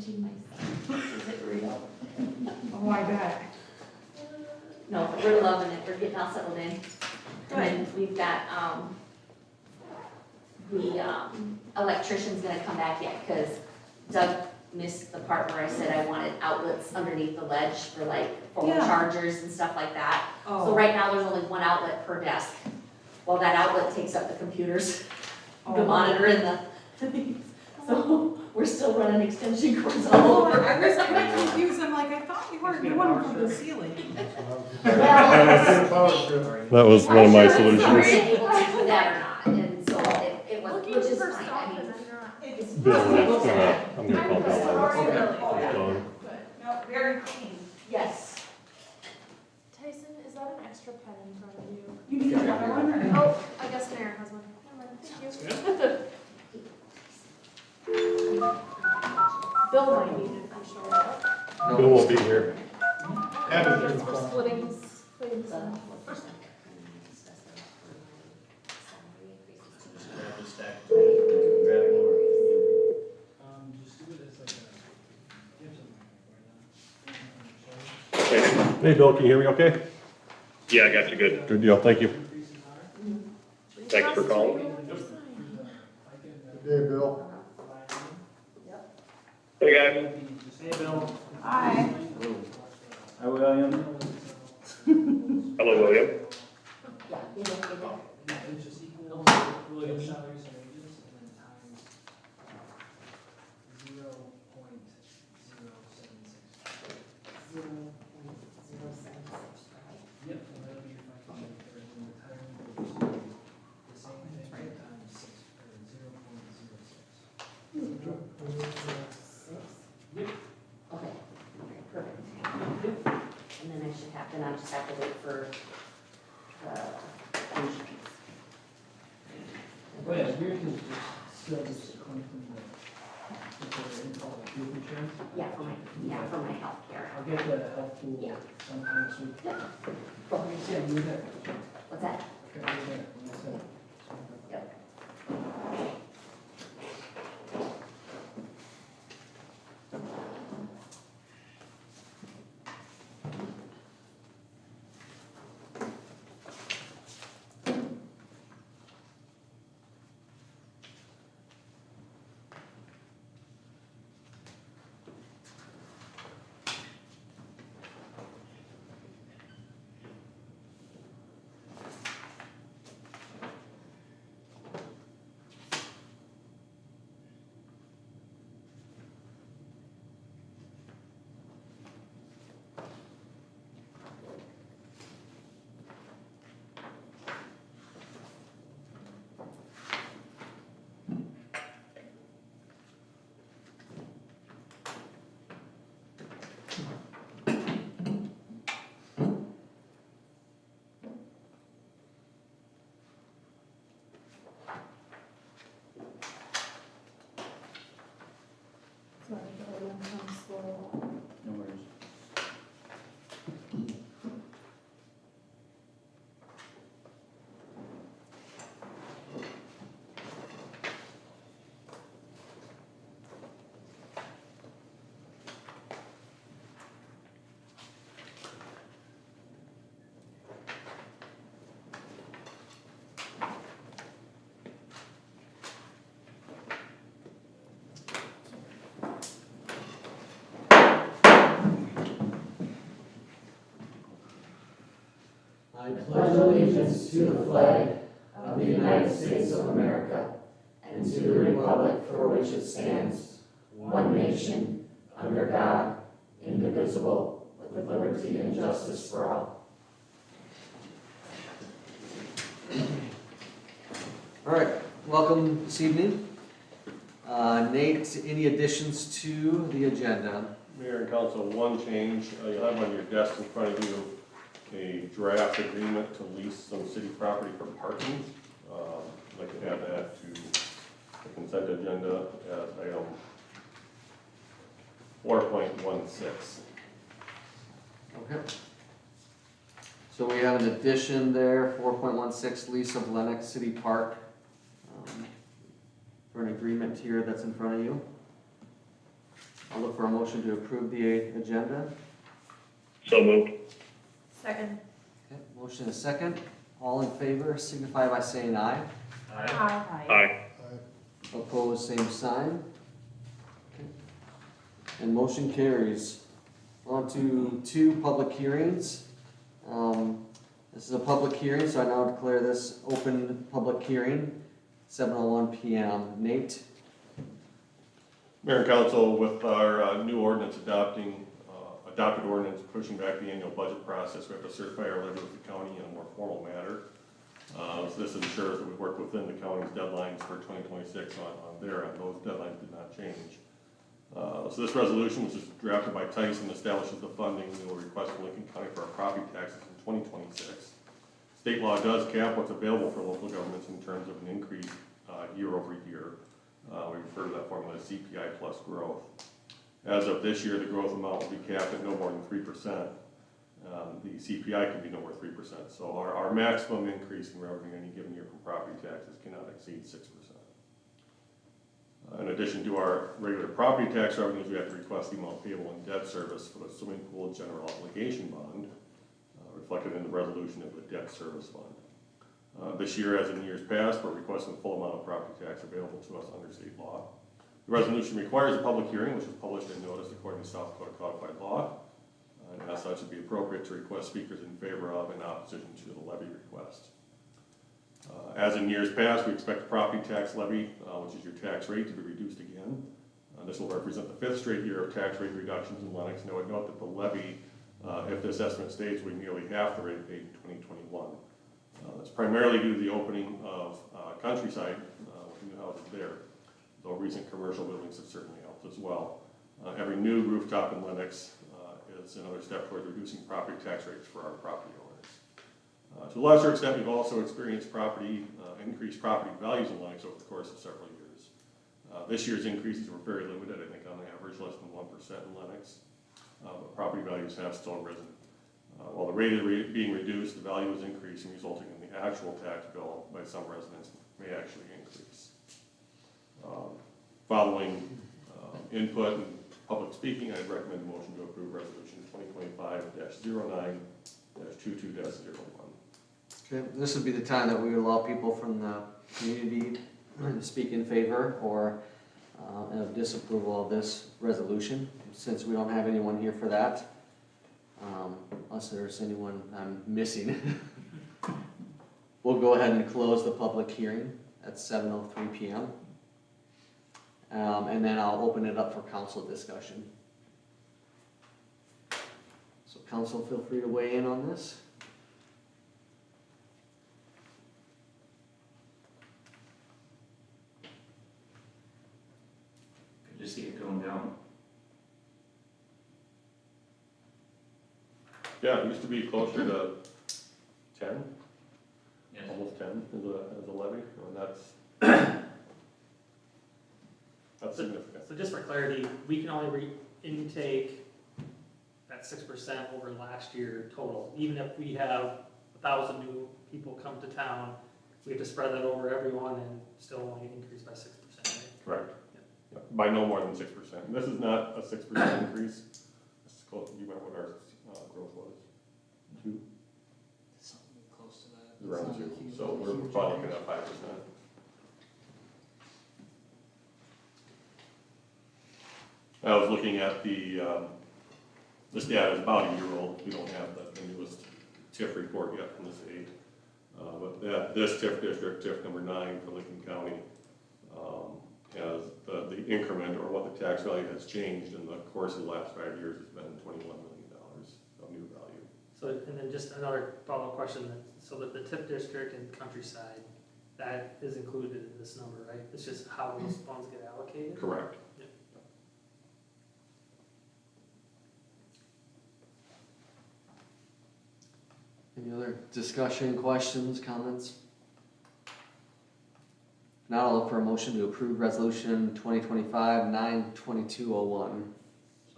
pinching myself. Is it real? Oh, I bet. No, but we're loving it. We're getting all settled in. Good. And we've got, electrician's gonna come back yet, because Doug missed the part where I said I wanted outlets underneath the ledge for like phone Yeah. chargers and stuff like that. So Oh, right now, there's only one outlet per desk. Well, that outlet takes up the computers, the oh. monitor and the things. So we're still running extension cords all Oh, over. I was kind of confused. I'm like, I thought we were doing one from the ceiling. Well, That was one of my I'm sure solutions. we're able to do that or not, and so it was, Looking which is for fine, stuff I mean, and I'm not. it's. Bill, I'm gonna call Bill. Okay. Dawn. No, very clean. Yes. Tyson, is that an extra pen in front of you? You need another one? Or? Oh, I guess Mayor has one. Never mind, thank you. Bill might need it if you show up. Bill won't be here. I guess we're splitting some. Hey, Bill, can you hear me okay? Yeah, I got you good. Good deal, thank you. Thanks for calling. Good day, Bill. Hey, guys. Hey, Bill. Hi. Hi, William. Hello, William. Yeah, you don't get that. Interest equals William salaries and wages, and then times 0.076. Yep, and that'll be your financial return, and retirement will just be the same thing times 6, or 0.06. Yep. Okay, perfect. And then I should have, then I just have to wait for the insurance. Oh, yeah, yours is just still just coming from the info, group insurance. Yeah, for my healthcare. I'll get the health pool Yeah. sometime this week. Yep. Yeah, you were there. What's that? Okay, you were there. That's it. Yep. Sorry, William, I'm slow. No worries. I pledge allegiance to the flag of the United States of America and to the republic for which it stands, one nation, under God, indivisible, with liberty and justice for all. All right, welcome this evening. Nate, any additions to the agenda? Mayor and council, one change, you'll have on your desk in front of you a draft agreement to lease some city property for parking. I'd like to add that to the consent agenda as item 4.16. Okay. So we have an addition there, 4.16 lease of Lennox City Park, for an agreement here that's in front of you. I'll look for a motion to approve the agenda. So moved. Second. Okay, motion is second. All in favor signify by saying aye. Aye. Aye. Opposed, same sign. Okay. And motion carries. On to two public hearings. This is a public hearing, so I now declare this open public hearing, 7:01 PM. Nate? Mayor and council, with our new ordinance adopted ordinance pushing back the annual budget process, we have to certify our levy with the county in a more formal manner. So this ensures that we work within the county's deadlines for 2026 on there, and those deadlines did not change. So this resolution, which is drafted by Tyson, establishes the funding we will request from Lincoln County for our property taxes in 2026. State law does cap what's available for local governments in terms of an increase year over year. We refer to that formula as CPI plus growth. As of this year, the growth amount will be capped at no more than 3%. The CPI can be no more than 3%. So our maximum increase in revenue any given year from property taxes cannot exceed 6%. In addition to our regular property tax revenues, we have to request the amount payable in debt service for the swimming pool general obligation bond, reflected in the resolution of the debt service fund. This year, as in years past, we're requesting the full amount of property tax available to us under state law. The resolution requires a public hearing, which is published and noticed according to South Dakota codified law. And as such, it'd be appropriate to request speakers in favor of and opposition to the levy request. As in years past, we expect the property tax levy, which is your tax rate, to be reduced again. This will represent the 5th straight year of tax rate reductions in Lennox. And I would note that the levy, if this estimate stays, will be nearly half the rate paid in 2021. That's primarily due to the opening of Countryside with new houses there, though recent commercial buildings have certainly helped as well. Every new rooftop in Lennox is another step towards reducing property tax rates for our property owners. To a lesser extent, we've also experienced increased property values in Lennox over the course of several years. This year's increases were very limited, I think on average less than 1% in Lennox, but property values have still risen. While the rate is being reduced, the value is increasing, resulting in the actual tax bill by some residents may actually increase. Following input and public speaking, I'd recommend a motion to approve resolution 2025-09-22-01. Okay, this would be the time that we would allow people from the community to speak in favor or of disapproval of this resolution, since we don't have anyone here for that. Unless there's anyone I'm missing. We'll go ahead and close the public hearing at 7:03 PM. And then I'll open it up for council discussion. So council, feel free to weigh in on this. Could you see it going down? Yeah, it used to be closer to 10, Yes. almost 10 as a levy, and that's significant. So just for clarity, we can only intake that 6% over last year total. Even if we have 1,000 new people come to town, we have to spread that over everyone and still only increase by 6%, right? Correct. Yeah, by no more than 6%. And this is not a 6% increase. This is close. Do you remember what our growth was? 2? Something close to that. Around It's not 2. a huge- So we're huge probably looking increase. at 5%. I was looking at this data is about a year old. We don't have the newest TIF report yet from the state. But this TIF district, TIF number 9 for Lincoln County, has the increment or what the tax value has changed in the course of the last 5 years has been $21 million of new value. So, and then just another follow-up question, so that the TIP district and Countryside, that is included in this number, right? It's just how those funds get allocated? Correct. Any other discussion, questions, comments? Now I'll look for a motion to approve resolution 2025-9-2201.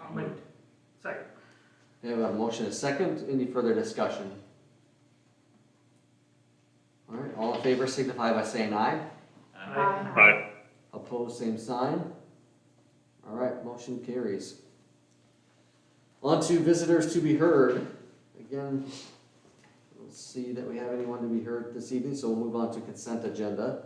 I'll make, second. We have a motion and a second. Any further discussion? All right, all in favor signify by saying aye. Aye. Aye. Opposed, same sign. All right, motion motion carries. On to visitors to be heard. Again, let's see that we have anyone to be heard this evening, so we'll move on to consent agenda.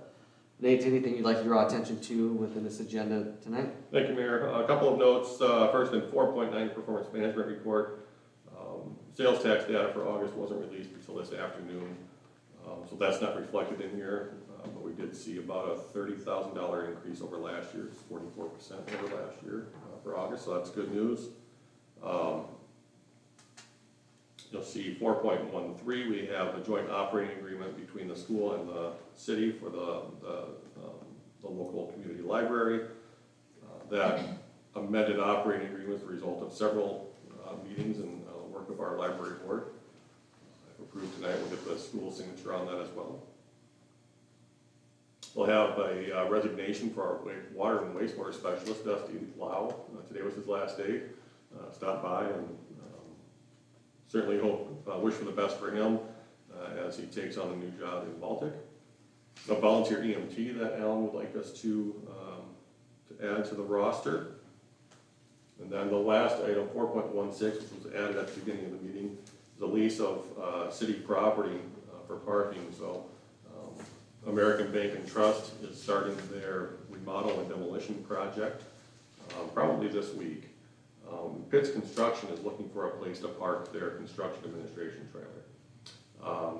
Nate, anything you'd like to draw attention to within this agenda tonight? Thank you, Mayor. A couple of notes. First, in 4.9 performance management report, sales tax data for August wasn't released until this afternoon, so that's not reflected in here. But we did see about a $30,000 increase over last year. It's 44% over last year for August, so that's good news. You'll see 4.13, we have a joint operating agreement between the school and the city for the local community library. That amended operating agreement is the result of several meetings and work of our library board. If approved tonight, we'll get the school signature on that as well. We'll have a resignation for our water and wastewater specialist, Dusty Lau. Today was his last day. Stopped by and certainly wish for the best for him as he takes on a new job in Baltic. A volunteer EMT that Alan would like us to add to the roster. And then the last item, 4.16, which was added at the beginning of the meeting, is a lease of city property for parking. So American Bank and Trust is starting their remodel and demolition project probably this week. Pitt's Construction is looking for a place to park their construction administration trailer.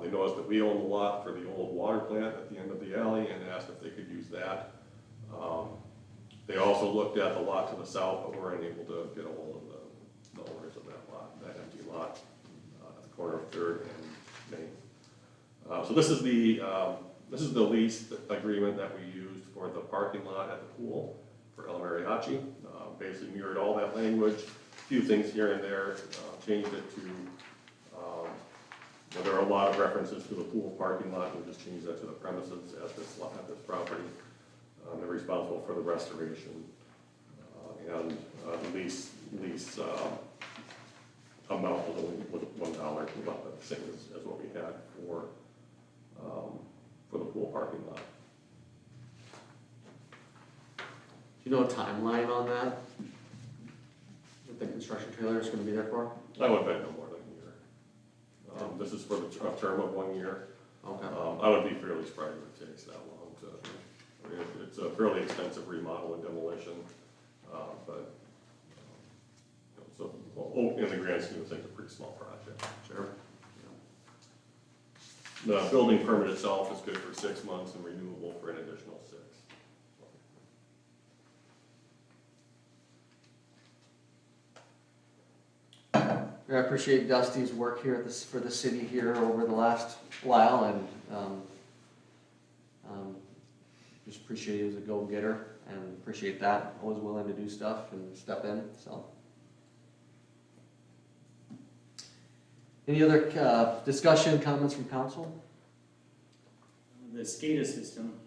They noticed that we own the lot for the old water plant at the end of the alley and asked if they could use that. They also looked at the lot to the south, but were unable to get a hold of the owners of that lot, that empty lot at the corner of 3rd and Main. So this is the lease agreement that we used for the parking lot at the pool for El Mariachi. Basically mirrored all that language, a few things here and there, changed it to, there are a lot of references to the pool parking lot, we just changed that to the premises at this property. They're responsible for the restoration and the lease amount was $1, about the same as what we had for the pool parking lot. Do you know a timeline on that? What the construction trailer is going to be there for? I would bet no more than a year. This is for a term of 1 year. Okay. I would be fairly surprised if it takes that long to, I mean, it's a fairly extensive remodel and demolition, but, so, in the grand scheme of things, a pretty small project. Sure. The building permit itself is good for 6 months and renewable for an additional 6. I appreciate Dusty's work here for the city here over the last while, and just appreciate you as a go-getter, and appreciate that. Always willing to do stuff and step in. So, any other discussion, comments from council? The SCADA system,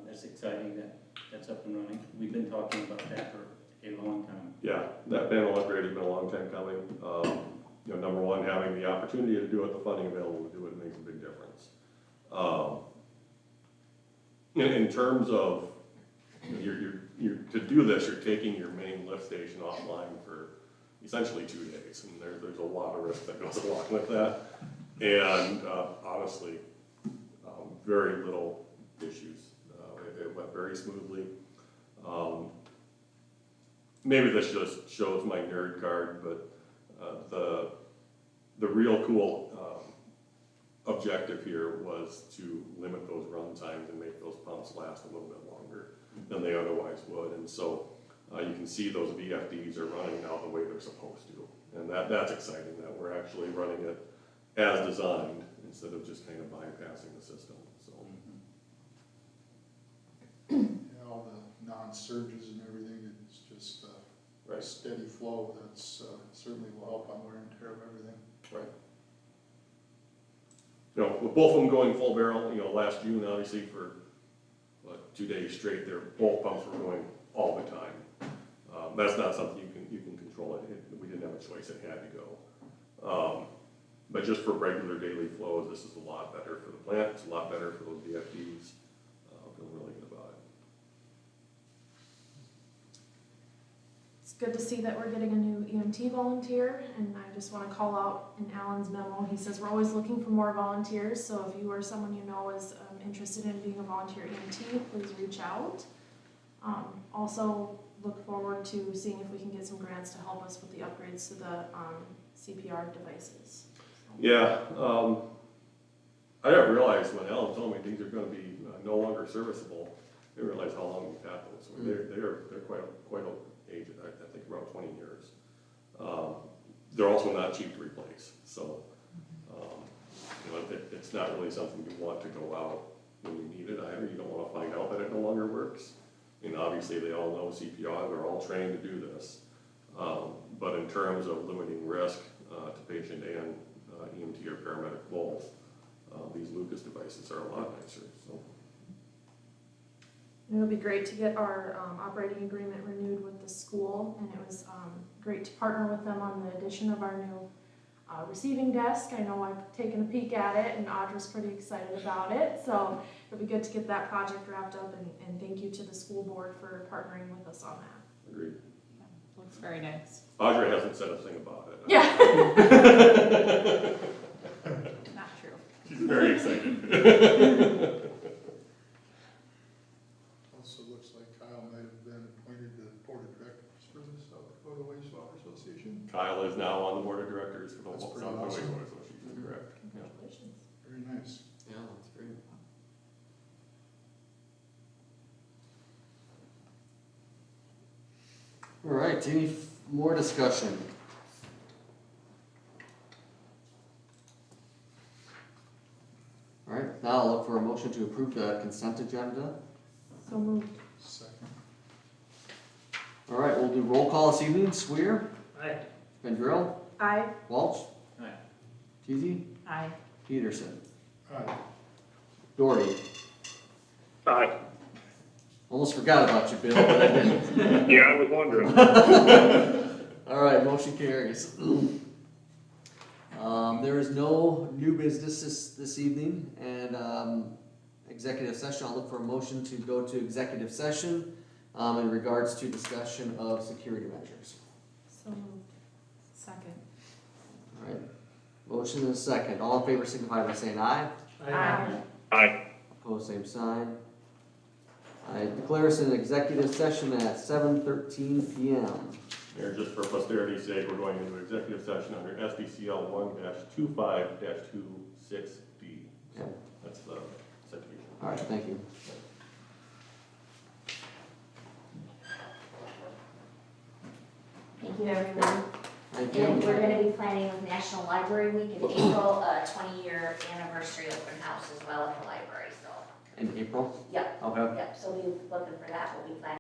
that's exciting that's up and running. We've been talking about that for a long time. Yeah, that panel upgrade has been a long time coming. Number one, having the opportunity to do it, the funding available to do it makes a big difference. In terms of, to do this, you're taking your main lift station offline for essentially 2 days, and there's a lot of risk that goes along with that. And honestly, very little issues. It went very smoothly. Maybe this just shows my nerd card, but the real cool objective here was to limit those run times and make those pumps last a little bit longer than they otherwise would. And so you can see those VFDs are running now the way they're supposed to. And that's exciting, that we're actually running it as designed instead of just kind of bypassing the system. So, All the non-surges and everything, it's just right. a steady flow. That's certainly will help on wear and tear of everything. Right. With both of them going full barrel, last June, obviously, for 2 days straight, both pumps were going all the time. That's not something you can control. We didn't have a choice; it had to go. But just for regular daily flows, this is a lot better for the plant. It's a lot better for those VFDs. Feeling really good about It's good to see that we're getting a new EMT volunteer, and I just want to call out in Alan's memo, he says we're always looking for more volunteers, so if you or someone you know is interested in being a volunteer EMT, please reach out. Also, look forward to seeing if we can get some grants to help us with the upgrades to the CPR devices. Yeah, I didn't realize when Alan told me these are gonna be no longer serviceable, I didn't realize how long we've had those. So they're quite aged, I think around 20 years. They're also not cheap to replace, so, you know, it's not really something you want to go out when you need it either. You don't wanna find out that it no longer works. I mean, obviously, they all know CPR, they're all trained to do this. But in terms of limiting risk to patient and EMT or paramedic both, these Lucas devices are a lot nicer, so. It'll be great to get our operating agreement renewed with the school, and it was great to partner with them on the addition of our new receiving desk. I know I've taken a peek at it, and Audra's pretty excited about it, so it'll be good to get that project wrapped up, and thank you to the school board for partnering with us on that. Agreed. Looks very nice. Audrey hasn't said a thing about it. Yeah. Not true. She's very excited. Also looks like Kyle might have been appointed to the board of directors for the South Dakota Wastewater Association. Kyle is now on the board of directors for the That's South pretty Dakota awesome. Wastewater Association, correct? Yeah. Congratulations. Very nice. Yeah, that's great. All right, any more discussion? All right, now I'll look for a motion to approve the consent agenda. So moved. Second. All right, we'll do roll call this evening. Swear, Aye. Vendrell, Aye. Walsh, Aye. Teasy, Aye. Peterson, Aye. Doherty. Aye. Almost forgot about you, Bill, but I didn't. Yeah, I was wondering. All right, motion carries. There is no new business this evening, and executive session, I'll look for a motion to go to executive session in regards to discussion of security measures. So moved. Second. All right, motion and a second. All in favor signify by saying aye. Aye. Aye. Opposed, same sign. I declare us in executive session at 7:13 p.m. Mayor, just for posterity's sake, we're going into executive session under SDCL 1-25-26D. Yep. That's the citation. All right, thank you. Thank you, everyone. Thank And you. we're gonna be planning with National Library Week in April, a 20-year anniversary open house as well at the library, so, In April? yep, Okay. yep, so we'll be looking for that, we'll be planning